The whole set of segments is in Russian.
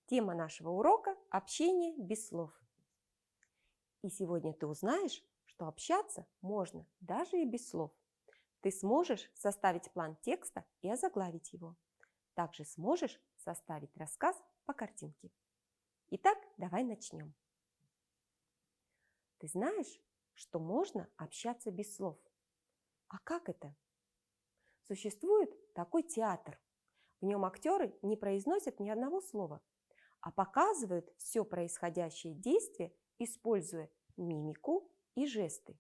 Тема нашего урока – общение без слов. И сегодня ты узнаешь, что общаться можно даже и без слов. Ты сможешь составить план текста и озаглавить его. Также сможешь составить рассказ по картинке. Итак, давай начнем. Ты знаешь, что можно общаться без слов? А как это? Существует такой театр. В нем актеры не произносят ни одного слова, а показывают все происходящее действие, используя мимику и жесты.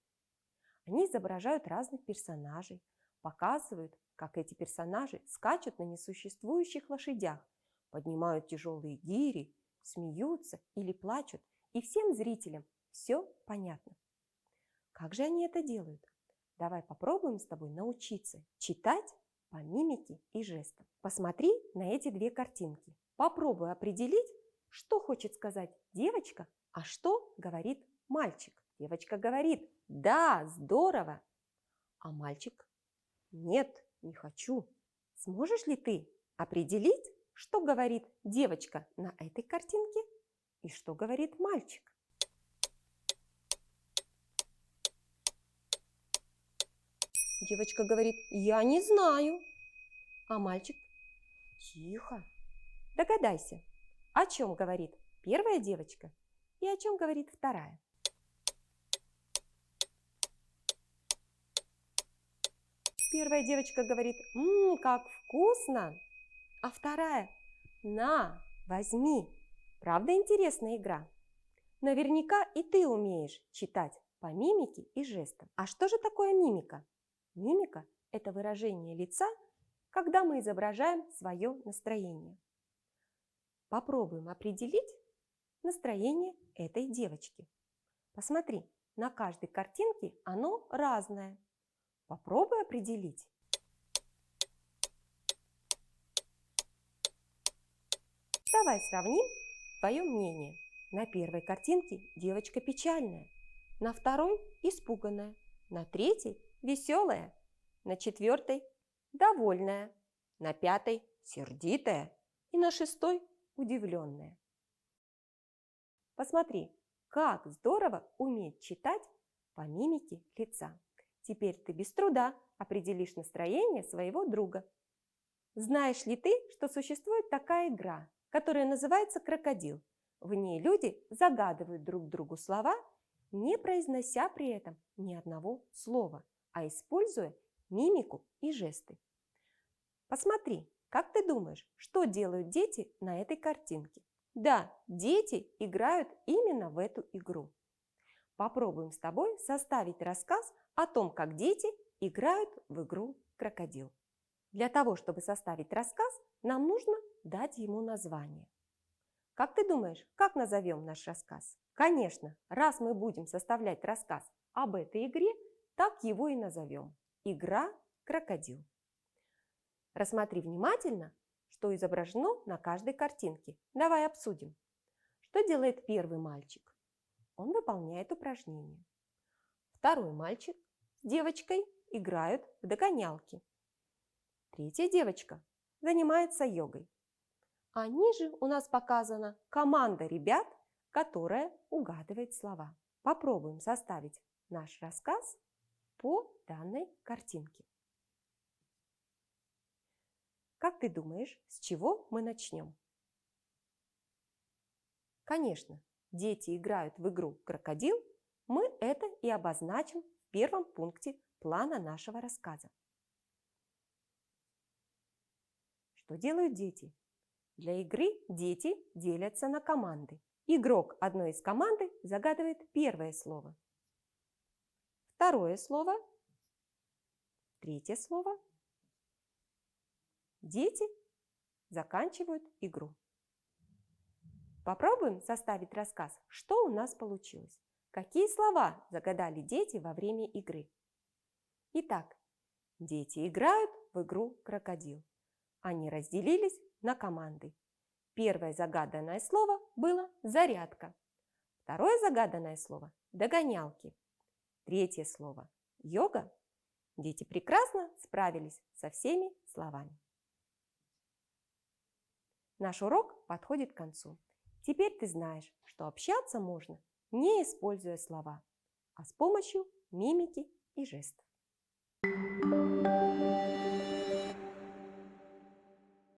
Они изображают разных персонажей, показывают, как эти персонажи скачут на несуществующих лошадях, поднимают тяжелые гири, смеются или плачут, и всем зрителям все понятно. Как же они это делают? Давай попробуем с тобой научиться читать по мимике и жестам. Посмотри на эти две картинки. Попробуй определить, что хочет сказать девочка, а что говорит мальчик. Девочка говорит: «Да, здорово!» А мальчик: «Нет, не хочу». Сможешь ли ты определить, что говорит девочка на этой картинке и что говорит мальчик? Девочка говорит: «Я не знаю». А мальчик: «Тихо». Догадайся, о чем говорит первая девочка и о чем говорит вторая. Первая девочка говорит: как вкусно!» А вторая: «На, возьми». Правда интересная игра? Наверняка и ты умеешь читать по мимике и жестам. А что же такое мимика? Мимика – это выражение лица, когда мы изображаем свое настроение. Попробуем определить настроение этой девочки. Посмотри, на каждой картинке оно разное. Попробуй определить. Давай сравним твое мнение. На первой картинке девочка печальная, на второй – испуганная, на третьей – веселая, на четвертой – довольная, на пятой – сердитая и на шестой – удивленная. Посмотри, как здорово уметь читать по мимике лица. Теперь ты без труда определишь настроение своего друга. Знаешь ли ты, что существует такая игра, которая называется «Крокодил»? В ней люди загадывают друг другу слова, не произнося при этом ни одного слова, а используя мимику и жесты. Посмотри, как ты думаешь, что делают дети на этой картинке? Да, дети играют именно в эту игру. Попробуем с тобой составить рассказ о том, как дети играют в игру «Крокодил». Для того, чтобы составить рассказ, нам нужно дать ему название. Как ты думаешь, как назовем наш рассказ? Конечно, раз мы будем составлять рассказ об этой игре, так его и назовем. Игра «Крокодил». Рассмотри внимательно, что изображено на каждой картинке. Давай обсудим. Что делает первый мальчик? Он выполняет упражнение. Второй мальчик с девочкой играют в догонялки. Третья девочка занимается йогой. А ниже у нас показана команда ребят, которая угадывает слова. Попробуем составить наш рассказ по данной картинке. Как ты думаешь, с чего мы начнем? Конечно, дети играют в игру «Крокодил». Мы это и обозначим в первом пункте плана нашего рассказа. Что делают дети? Для игры дети делятся на команды. Игрок одной из команды загадывает первое слово, второе слово, третье слово. Дети заканчивают игру. Попробуем составить рассказ, что у нас получилось. Какие слова загадали дети во время игры? Итак, дети играют в игру «Крокодил». Они разделились на команды. Первое загаданное слово было «зарядка». Второе загаданное слово – «догонялки». Третье слово – «йога». Дети прекрасно справились со всеми словами. Наш урок подходит к концу. Теперь ты знаешь, что общаться можно, не используя слова, а с помощью мимики и жестов.